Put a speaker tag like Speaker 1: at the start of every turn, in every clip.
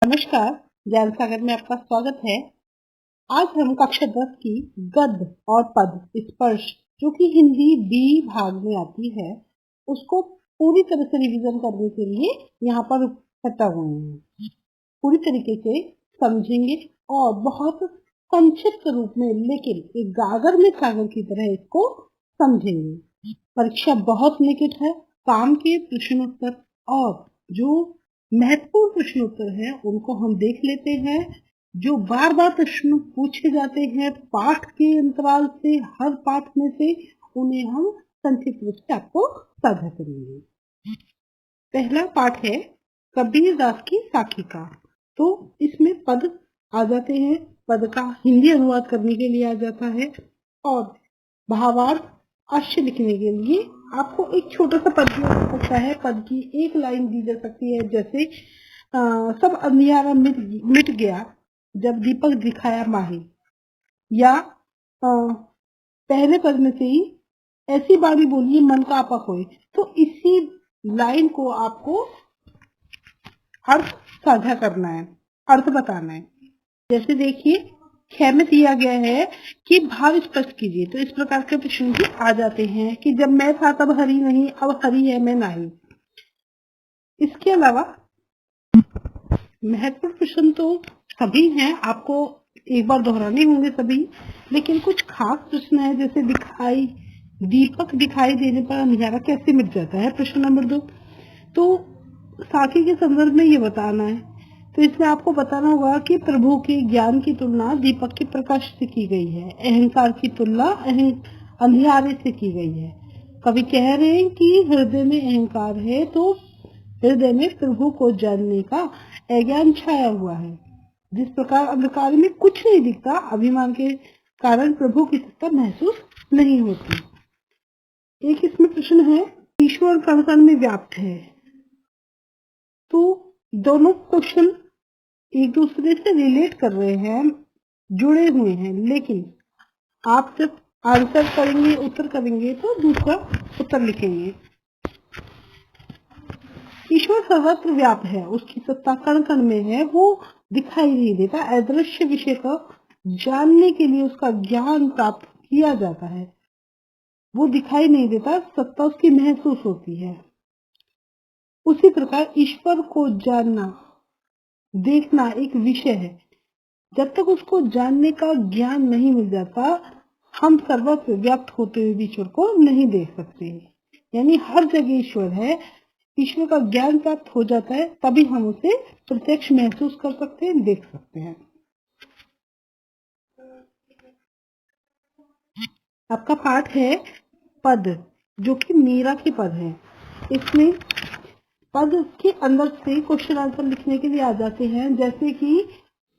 Speaker 1: नमस्कार, ज्ञान सागर में आपका स्वागत है। आज हम कक्षा 10 की गद्य और पद स्पर्श जो कि हिंदी बी भाग में आती है, उसको पूरी तरह से रिवीजन करने के लिए यहाँ पर इकट्ठा हुए हैं। पूरी तरीके से समझेंगे और बहुत संक्षिप्त रूप में, लेकिन एक गागर में सागर की तरह इसको समझेंगे। परीक्षा बहुत निकट है। काम के प्रश्नोत्तर और जो महत्वपूर्ण प्रश्नोत्तर हैं उनको हम देख लेते हैं। जो बार बार प्रश्न पूछे जाते हैं पाठ के अंतराल से, हर पाठ में से, उन्हें हम संक्षिप्त रूप से आपको साझा करेंगे। पहला पाठ है कबीर दास की साखी का। तो इसमें पद आ जाते हैं, पद का हिंदी अनुवाद करने के लिए आ जाता है और भावार्थ अश्य लिखने के लिए आपको एक छोटा सा पद दिया जा सकता है। पद की एक लाइन दी जा सकती है, जैसे सब अंधियारा मिट गया जब दीपक दिखाया माही, या पहले पद में से ही ऐसी बारी बोलिए मन का आपा होए। तो इसी लाइन को आपको अर्थ साझा करना है, अर्थ बताना है। जैसे देखिए ख में दिया गया है कि भाव स्पष्ट कीजिए, तो इस प्रकार के प्रश्न भी आ जाते हैं कि जब मैं था तब हरी नहीं, अब हरी है मैं नहीं। इसके अलावा महत्वपूर्ण प्रश्न तो सभी हैं, आपको एक बार दोहराने होंगे सभी, लेकिन कुछ खास प्रश्न है। जैसे दीपक दिखाई देने पर अंधियारा कैसे मिट जाता है, प्रश्न नंबर 2। तो साखी के संदर्भ में ये बताना है। तो इसमें आपको बताना होगा कि प्रभु के ज्ञान की तुलना दीपक के प्रकाश से की गई है, अहंकार की तुलना अंधियारे से की गई है। कवि कह रहे हैं कि हृदय में अहंकार है तो हृदय में प्रभु को जानने का अज्ञान छाया हुआ है। जिस प्रकार अंधकार में कुछ नहीं दिखता, अभिमान के कारण प्रभु की सत्ता महसूस नहीं होती। एक इसमें प्रश्न है ईश्वर कण कण में व्याप्त है। तो दोनों क्वेश्चन एक दूसरे से रिलेट कर रहे हैं, जुड़े हुए हैं, लेकिन आप जब आंसर करेंगे, उत्तर करेंगे, तो दूसरा उत्तर लिखेंगे। ईश्वर सर्वत्र व्याप्त है, उसकी सत्ता कण कण में है, वो दिखाई नहीं देता। अदृश्य विषय को जानने के लिए उसका ज्ञान प्राप्त किया जाता है, वो दिखाई नहीं देता, सत्ता उसकी महसूस होती है। उसी प्रकार ईश्वर को जानना, देखना एक विषय है। जब तक उसको जानने का ज्ञान नहीं मिल जाता, हम सर्वत्र व्याप्त होते हुए ईश्वर को नहीं देख सकते। यानी हर जगह ईश्वर है, ईश्वर का ज्ञान प्राप्त हो जाता है, तभी हम उसे प्रत्यक्ष महसूस कर सकते हैं, देख सकते हैं। आपका पाठ है पद, जो कि मीरा के पद है। इसमें पद के अंदर से क्वेश्चन आंसर लिखने के लिए आ जाते हैं। जैसे कि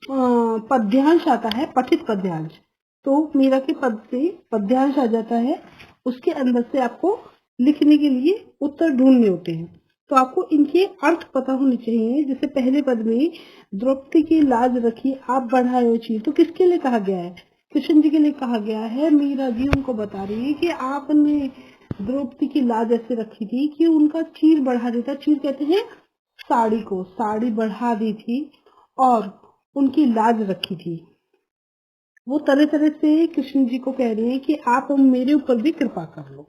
Speaker 1: पद्यांश आता है, पठित पद्यांश, तो मीरा के पद से पद्यांश आ जाता है, उसके अंदर से आपको लिखने के लिए उत्तर ढूंढने होते हैं। तो आपको इनके अर्थ पता होने चाहिए। जैसे पहले पद में द्रौपदी की लाज रखी आप बढ़ाए चीज, तो किसके लिए कहा गया है? कृष्ण जी के लिए कहा गया है। मीरा जी उनको बता रही है कि आपने द्रौपदी की लाज ऐसे रखी थी कि उनका चीर बढ़ा देता, चीर कहते हैं साड़ी को, साड़ी बढ़ा दी थी और उनकी लाज रखी थी। वो तरह तरह से कृष्ण जी को कह रही है कि आप मेरे ऊपर भी कृपा कर लो,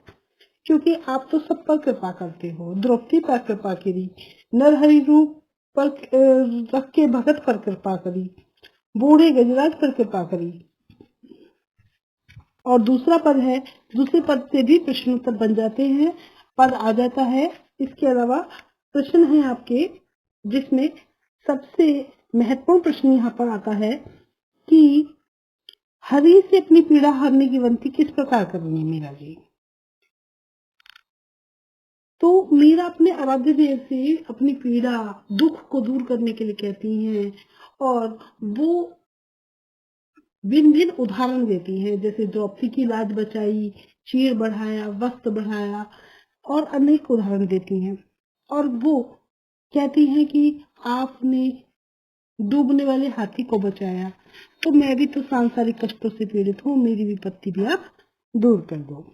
Speaker 1: क्योंकि आप तो सब पर कृपा करते हो। द्रौपदी पर कृपा करी, नरहरि रूप पर रख के भगत पर कृपा करी, बूढ़े गजराज पर कृपा करी। और दूसरा पद है, दूसरे पद से भी प्रश्न उत्तर बन जाते हैं, पद आ जाता है। इसके अलावा प्रश्न है आपके, जिसमें सबसे महत्वपूर्ण प्रश्न यहाँ पर आता है कि हरि से अपनी पीड़ा हारने की विनती किस प्रकार करनी है मीरा जी। तो मीरा अपने आराध्य देव से अपनी पीड़ा, दुख को दूर करने के लिए कहती हैं और वो भिन्न भिन्न उदाहरण देती हैं। जैसे द्रौपदी की लाज बचाई, चीर बढ़ाया, वस्त्र बढ़ाया, और अनेक उदाहरण देती हैं। और वो कहती हैं कि आपने डूबने वाले हाथी को बचाया, तो मैं भी तो सांसारिक कष्टों से पीड़ित हूँ, मेरी विपत्ति भी आप दूर कर दो।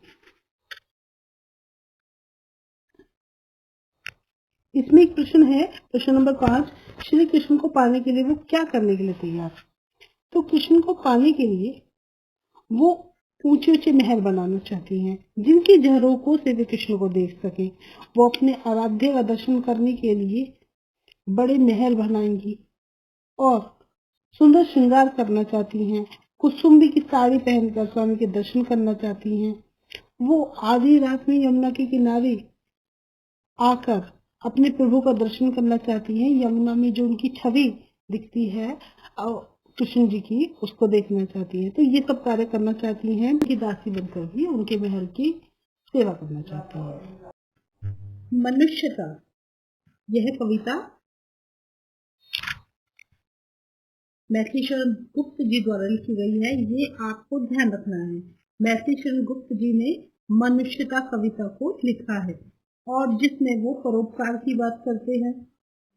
Speaker 1: इसमें एक प्रश्न है, प्रश्न नंबर 5, श्री कृष्ण को पाने के लिए वो क्या करने के लिए तैयार? तो कृष्ण को पाने के लिए वो ऊंचे ऊंचे महल बनाना चाहती हैं, जिनकी झरोखों से वे कृष्ण को देख सके। वो अपने आराध्य का दर्शन करने के लिए बड़े महल बनाएंगी और सुंदर श्रृंगार करना चाहती हैं। कुसुम्बी की साड़ी पहनकर स्वामी के दर्शन करना चाहती हैं। वो आधी रात में यमुना के किनारे आकर अपने प्रभु का दर्शन करना चाहती हैं। यमुना में जो उनकी छवि दिखती है कृष्ण जी की, उसको देखना चाहती हैं। तो ये सब कार्य करना चाहती हैं। उनकी दासी बनकर भी उनके महल की सेवा करना चाहती हैं। मनुष्यता, यह कविता मैथिली शरण गुप्त जी द्वारा लिखी गई है। ये आपको ध्यान रखना है। मैथिली शरण गुप्त जी ने मनुष्यता कविता को लिखा है और जिसमें वो परोपकार की बात करते हैं,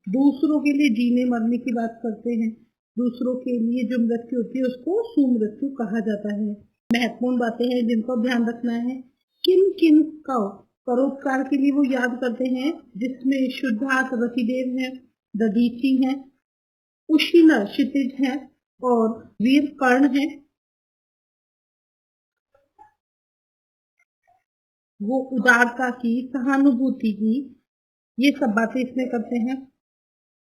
Speaker 1: दूसरों के लिए जीने मरने की बात करते हैं। दूसरों के लिए जो मृत्यु होती है उसको सुमृत्यु कहा जाता है। महत्वपूर्ण बातें हैं जिनको ध्यान रखना है। किन किन का परोपकार के लिए वो याद करते हैं, जिसमें शुद्धार्थ रतिदेव है, दधीची है, उशीना क्षितिज है और वीर कर्ण है। वो उदारता की, सहानुभूति की, ये सब बातें इसमें करते हैं।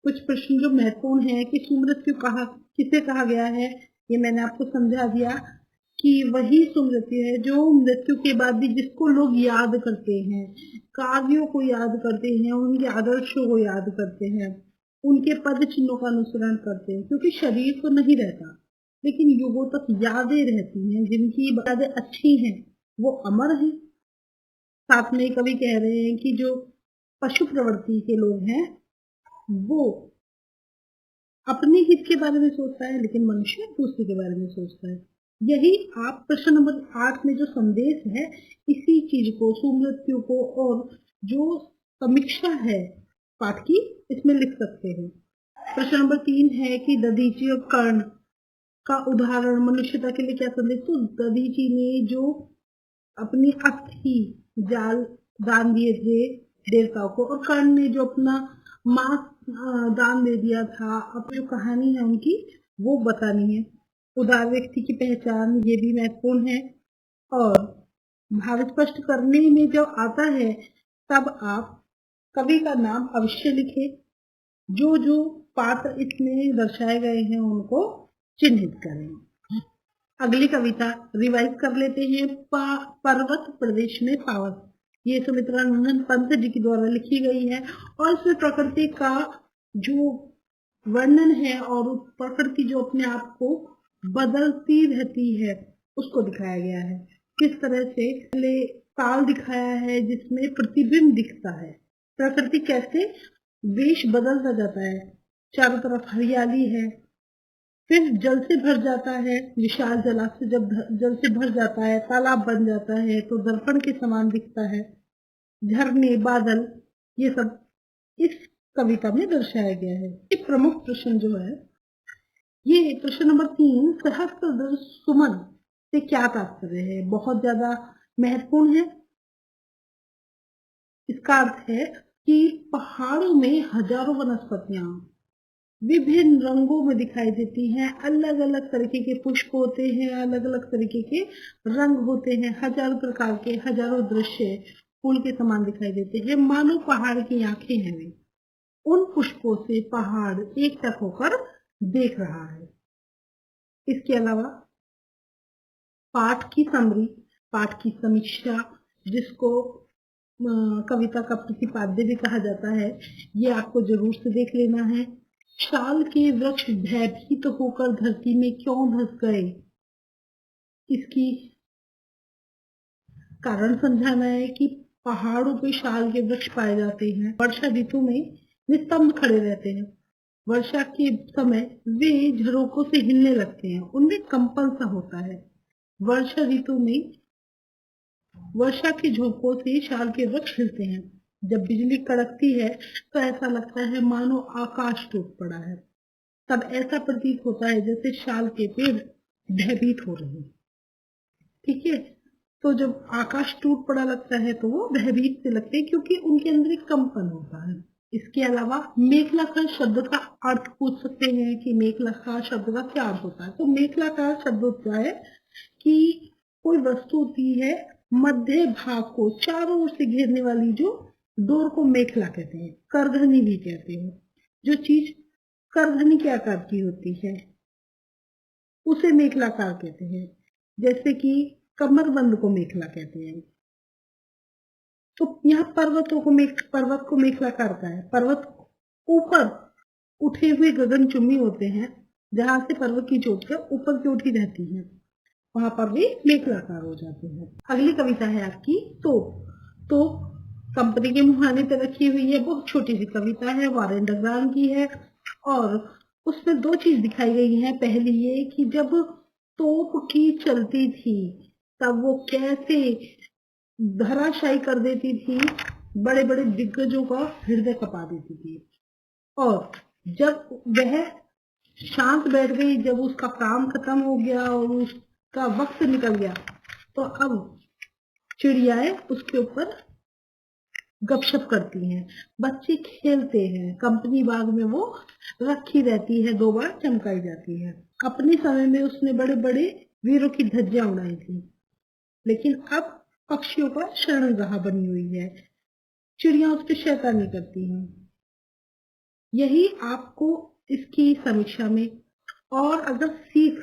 Speaker 1: कुछ प्रश्न जो महत्वपूर्ण है कि सुमृत्यु किसे कहा गया है, ये मैंने आपको समझा दिया कि वही सुमृत्यु है जो मृत्यु के बाद भी जिसको लोग याद करते हैं, कार्यों को याद करते हैं, उनके आदर्शों को याद करते हैं, उनके पद चिन्हों का अनुसरण करते हैं। क्योंकि शरीर तो नहीं रहता, लेकिन युगों तक यादें रहती हैं। जिनकी यादें अच्छी हैं वो अमर हैं। साथ में कवि कह रहे हैं कि जो पशु प्रवृत्ति के लोग हैं वो अपने हित के बारे में सोचता है, लेकिन मनुष्य दूसरे के बारे में सोचता है। यही आप प्रश्न नंबर 8 में जो संदेश है, इसी चीज को, सुमृत्यु को और जो समीक्षा है पाठ की, इसमें लिख सकते हैं। प्रश्न नंबर 3 है कि दधीची और कर्ण का उदाहरण मनुष्यता के लिए क्या संदेश? तो दधीची ने जो अपनी अस्थि जाल दान दिए थे देवताओं को, और कर्ण ने जो अपना मांस दान दे दिया था, अब जो कहानी है उनकी वो बतानी है। उदार व्यक्ति की पहचान, ये भी महत्वपूर्ण है। और भाव स्पष्ट करने में जब आता है तब आप कवि का नाम अवश्य लिखे। जो जो पात्र इसमें दर्शाए गए हैं उनको चिन्हित करें। अगली कविता रिवाइज कर लेते हैं। पर्वत प्रदेश में पावस, ये सुमित्रानंद पंत जी के द्वारा लिखी गई है और इसमें प्रकृति का जो वर्णन है और प्रकृति जो अपने आप को बदलती रहती है उसको दिखाया गया है। किस तरह से काल दिखाया है जिसमें प्रतिबिंब दिखता है, प्रकृति कैसे वेश बदलता जाता है। चारों तरफ हरियाली है, फिर जल से भर जाता है, विशाल जलाशय जब जल से भर जाता है, तालाब बन जाता है तो दर्पण के समान दिखता है। झरने, बादल, ये सब इस कविता में दर्शाया गया है। एक प्रमुख प्रश्न जो है, ये प्रश्न नंबर 3, सहस्त्र सुमन से क्या तात्पर्य है, बहुत ज्यादा महत्वपूर्ण है। इसका अर्थ है कि पहाड़ों में हजारों वनस्पतियां विभिन्न रंगों में दिखाई देती हैं। अलग अलग तरीके के पुष्प होते हैं, अलग अलग तरीके के रंग होते हैं, हजारों प्रकार के, हजारों दृश्य फूल के समान दिखाई देते हैं। मानो पहाड़ की आंखें हैं वे, उन पुष्पों से पहाड़ एक टक होकर देख रहा है। इसके अलावा पाठ की समरी, पाठ की समीक्षा, जिसको कविता का प्रतिपाद्य भी कहा जाता है, ये आपको जरूर से देख लेना है। शाल के वृक्ष भयभीत तो होकर धरती में क्यों धस गए, इसकी कारण समझाना है कि पहाड़ों पे शाल के वृक्ष पाए जाते हैं, वर्षा ऋतु में निस्तंभ खड़े रहते हैं। वर्षा के समय वे झरोकों से हिलने लगते हैं, उनमें कंपन सा होता है। वर्षा ऋतु में वर्षा के झोंकों से शाल के वृक्ष हिलते हैं। जब बिजली कड़कती है तो ऐसा लगता है मानो आकाश टूट पड़ा है। तब ऐसा प्रतीत होता है जैसे शाल के पेड़ भयभीत हो रहे हैं। ठीक है, तो जब आकाश टूट पड़ा लगता है तो वो भयभीत से लगते हैं, क्योंकि उनके अंदर एक कंपन होता है। इसके अलावा मेखलाकार शब्द का अर्थ पूछ सकते हैं कि मेखलाकार शब्द का क्या अर्थ होता है। तो मेखलाकार शब्द होता है कि कोई वस्तु होती है मध्य भाग को चारों ओर से घेरने वाली, जो डोर को मेखला कहते हैं, करधनी भी कहते हैं। जो चीज करधनी के आकार की होती है उसे मेखलाकार कहते हैं। जैसे कि कमरबंद को मेखला कहते हैं। तो यहाँ पर्वत को मेखलाकार का है। पर्वत ऊपर उठे हुए गगनचुंबी होते हैं, जहां से पर्वत की चोटियां ऊपर की उठी रहती हैं, वहां पर भी मेखलाकार हो जाते हैं। अगली कविता है आपकी तो कंपनी के मुहाने पे रखी हुई है। बहुत छोटी सी कविता है, वारेन डगरान की है और उसमें दो चीज दिखाई गई है। पहली ये कि जब तोप की चलती थी तब वो कैसे धराशायी कर देती थी, बड़े बड़े दिग्गजों का हृदय कपा देती थी। और जब वह शांत बैठ गई, जब उसका काम खत्म हो गया और उसका वक्त निकल गया, तो अब चिड़ियाएं उसके ऊपर गपशप करती हैं, बच्चे खेलते हैं। कंपनी बाग में वो रखी रहती है, 2 बार चमकाई जाती है। अपने समय में उसने बड़े बड़े वीरों की धज्जियां उड़ाई थी, लेकिन अब पक्षियों का शरणगाह बनी हुई है। चिड़िया उस पर शैतानी करती हैं। यही आपको इसकी समीक्षा में, और अगर सीख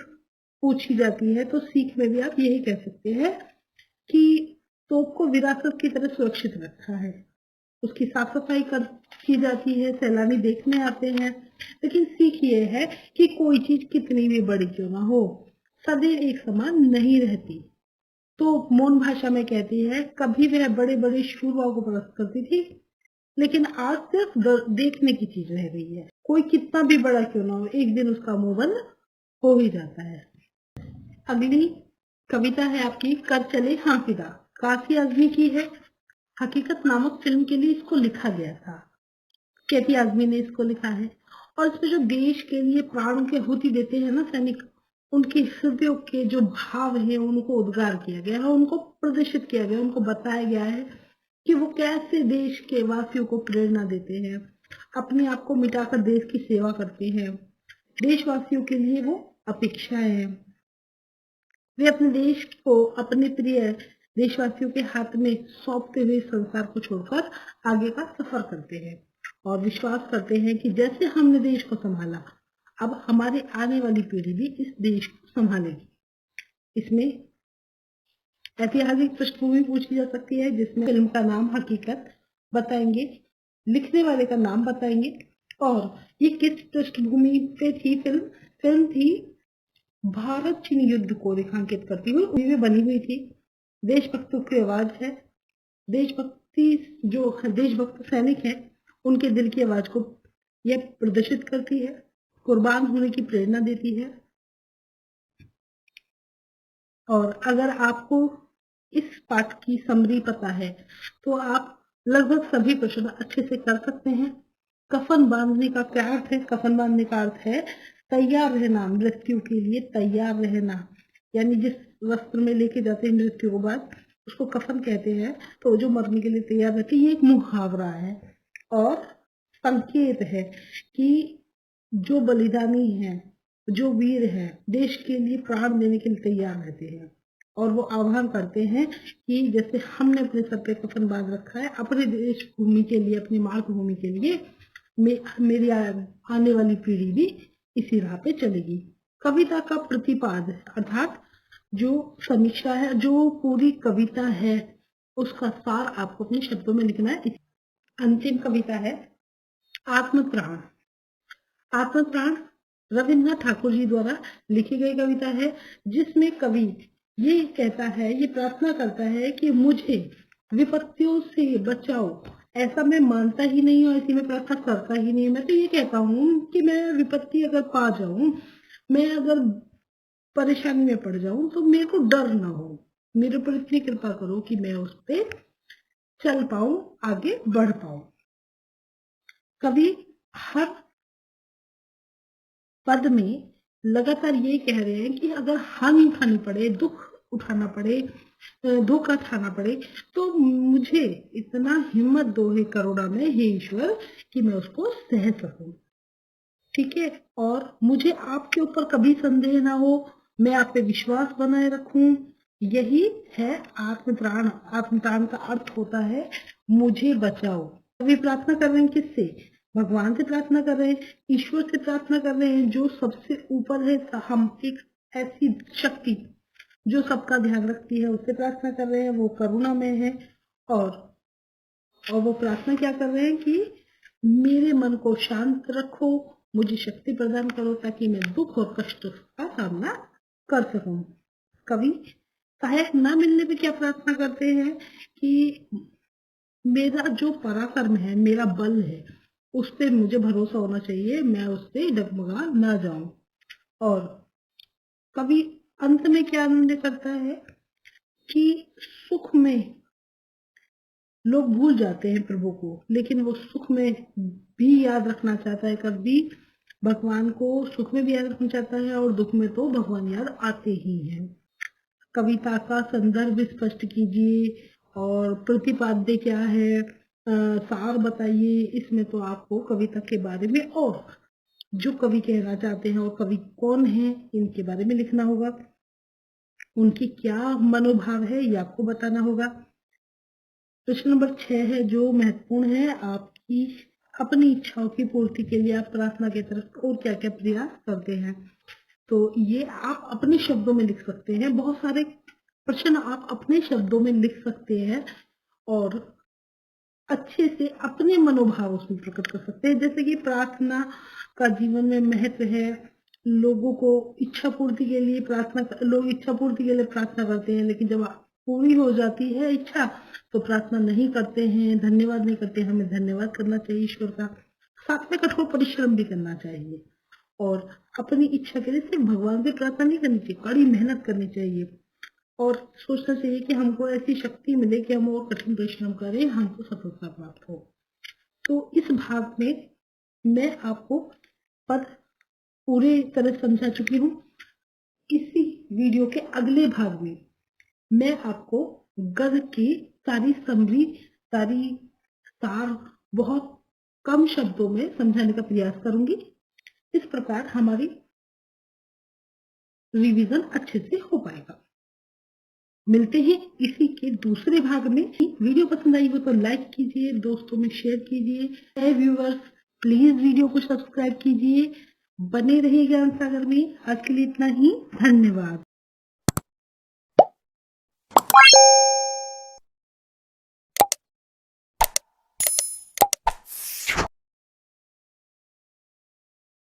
Speaker 1: पूछी जाती है तो सीख में भी आप यही कह सकते हैं कि तोप को विरासत की तरह सुरक्षित रखा है, उसकी साफ सफाई की जाती है, सैलानी देखने आते हैं। लेकिन सीख ये है कि कोई चीज कितनी भी बड़ी क्यों ना हो, सदैव एक समान नहीं रहती। तो मौन भाषा में कहती है, कभी वह बड़े बड़े शूरवाओं को परस्त करती थी, लेकिन आज सिर्फ देखने की चीज रह गई है। कोई कितना भी बड़ा क्यों ना हो, एक दिन उसका मुंह बंद हो ही जाता है। अगली कविता है आपकी कर चले हाँ फिदा, काफी आजमी की है। हकीकत नामक फिल्म के लिए इसको लिखा गया था, कैफी आजमी ने इसको लिखा है। और इसमें जो देश के लिए प्राण के आहुति देते हैं ना सैनिक, उनके हृदयों के जो भाव हैं उनको उद्गार किया गया है, उनको प्रदर्शित किया गया, उनको बताया गया है कि वो कैसे देश के वासियों को प्रेरणा देते हैं, अपने आप को मिटाकर देश की सेवा करते हैं। देशवासियों के लिए वो अपेक्षाएं हैं। वे अपने देश को अपने प्रिय देशवासियों के हाथ में सौंपते हुए संसार को छोड़कर आगे का सफर करते हैं और विश्वास करते हैं कि जैसे हमने देश को संभाला, अब हमारी आने वाली पीढ़ी भी इस देश को संभालेगी। इसमें ऐतिहासिक पृष्ठभूमि पूछी जा सकती है, जिसमें फिल्म का नाम हकीकत बताएंगे, लिखने वाले का नाम बताएंगे और ये किस पृष्ठभूमि पे थी। फिल्म थी भारत चीन युद्ध को रेखांकित करती हुई में बनी हुई थी। देशभक्तों की आवाज है, देशभक्त सैनिक है, उनके दिल की आवाज को यह प्रदर्शित करती है, कुर्बान होने की प्रेरणा देती है। और अगर आपको इस पाठ की समरी पता है तो आप लगभग सभी प्रश्न अच्छे से कर सकते हैं। कफन बांधने का क्या अर्थ है? कफन बांधने का अर्थ है तैयार रहना, मृत्यु के लिए तैयार रहना। यानी जिस वस्त्र में लेके जाते हैं मृत्यु के बाद, उसको कफन कहते हैं। तो जो मरने के लिए तैयार रहते हैं, ये एक मुहावरा है और संकेत है कि जो बलिदानी है, जो वीर है, देश के लिए प्राण देने के लिए तैयार रहते हैं और वो आह्वान करते हैं कि जैसे हमने अपने सर पे कफन बांध रखा है, अपने देश भूमि के लिए, अपनी मातृभूमि के लिए, मेरी आने वाली पीढ़ी भी इसी राह पे चलेगी। कविता का प्रतिपाद अर्थात जो समीक्षा है, जो पूरी कविता है, उसका सार आपको अपने शब्दों में लिखना है। अंतिम कविता है आत्मत्राण। आत्मत्राण रविन्द्रनाथ ठाकुर जी द्वारा लिखी गई कविता है, जिसमें कवि ये कहता है, ये प्रार्थना करता है कि मुझे विपत्तियों से बचाओ। ऐसा मैं मानता ही नहीं हूँ, ऐसी मैं प्रार्थना करता ही नहीं। मैं तो ये कहता हूँ कि मैं विपत्ति अगर पा जाऊं, मैं अगर परेशानी में पड़ जाऊं, तो मेरे को डर ना हो। मेरे ऊपर इतनी कृपा करो कि मैं उस पे चल पाऊं, आगे बढ़ पाऊं। कवि हर पद में लगातार ये कह रहे हैं कि अगर हानि उठानी पड़े, दुख उठाना पड़े, धोखा खाना पड़े, तो मुझे इतना हिम्मत दो हे करुणा में हे ईश्वर कि मैं उसको सह सकूं। ठीक है, और मुझे आपके ऊपर कभी संदेह ना हो, मैं आप पे विश्वास बनाए रखूं। यही है आत्मत्राण। आत्मत्राण का अर्थ होता है मुझे बचाओ। अभी प्रार्थना कर रहे हैं किससे? भगवान से प्रार्थना कर रहे हैं, ईश्वर से प्रार्थना कर रहे हैं, जो सबसे ऊपर है। हम एक ऐसी शक्ति जो सबका ध्यान रखती है उससे प्रार्थना कर रहे हैं, वो करुणा में है। और वो प्रार्थना क्या कर रहे हैं कि मेरे मन को शांत रखो, मुझे शक्ति प्रदान करो ताकि मैं दुख और कष्ट का सामना कर सकूं। कवि सहायक ना मिलने पे क्या प्रार्थना करते हैं कि मेरा जो पराक्रम है, मेरा बल है, उस पे मुझे भरोसा होना चाहिए, मैं उससे डगमगा ना जाऊं। और कवि अंत में क्या आनंद करता है कि सुख में लोग भूल जाते हैं प्रभु को, लेकिन वो सुख में भी याद रखना चाहता है। कभी भगवान को सुख में भी याद रखना चाहता है और दुख में तो भगवान याद आते ही हैं। कविता का संदर्भ स्पष्ट कीजिए और प्रतिपाद्य क्या है, सार बताइए। इसमें तो आपको कविता के बारे में और जो कवि कहना चाहते हैं और कवि कौन है इनके बारे में लिखना होगा, उनकी क्या मनोभाव है ये आपको बताना होगा। प्रश्न नंबर 6 है जो महत्वपूर्ण है, आपकी अपनी इच्छाओं की पूर्ति के लिए आप प्रार्थना की तरफ और क्या क्या प्रयास करते हैं। तो ये आप अपने शब्दों में लिख सकते हैं, बहुत सारे प्रश्न आप अपने शब्दों में लिख सकते हैं और अच्छे से अपने मनोभाव उसमें प्रकट कर सकते हैं। जैसे कि प्रार्थना का जीवन में महत्व है, लोगों को इच्छा पूर्ति के लिए लोग इच्छा पूर्ति के लिए प्रार्थना करते हैं, लेकिन जब पूरी हो जाती है इच्छा तो प्रार्थना नहीं करते हैं, धन्यवाद नहीं करते। हमें धन्यवाद करना चाहिए ईश्वर का, साथ में कठोर परिश्रम भी करना चाहिए और अपनी इच्छा के लिए सिर्फ भगवान से प्रार्थना नहीं करनी चाहिए, कड़ी मेहनत करनी चाहिए और सोचना चाहिए कि हमको ऐसी शक्ति मिले कि हम और कठिन परिश्रम करें, हमको सफलता प्राप्त हो। तो इस भाग में मैं आपको पद पूरे तरह समझा चुकी हूँ। इसी वीडियो के अगले भाग में मैं आपको गद्य की सारी समरी, सारी सार बहुत कम शब्दों में समझाने का प्रयास करूंगी। इस प्रकार हमारी रिवीजन अच्छे से हो पाएगा। मिलते हैं इसी के दूसरे भाग में। वीडियो पसंद आई हो तो लाइक कीजिए, दोस्तों में शेयर कीजिए। नए व्यूअर्स प्लीज वीडियो को सब्सक्राइब कीजिए। बने रहिए ज्ञान सागर में। आज के लिए इतना ही, धन्यवाद।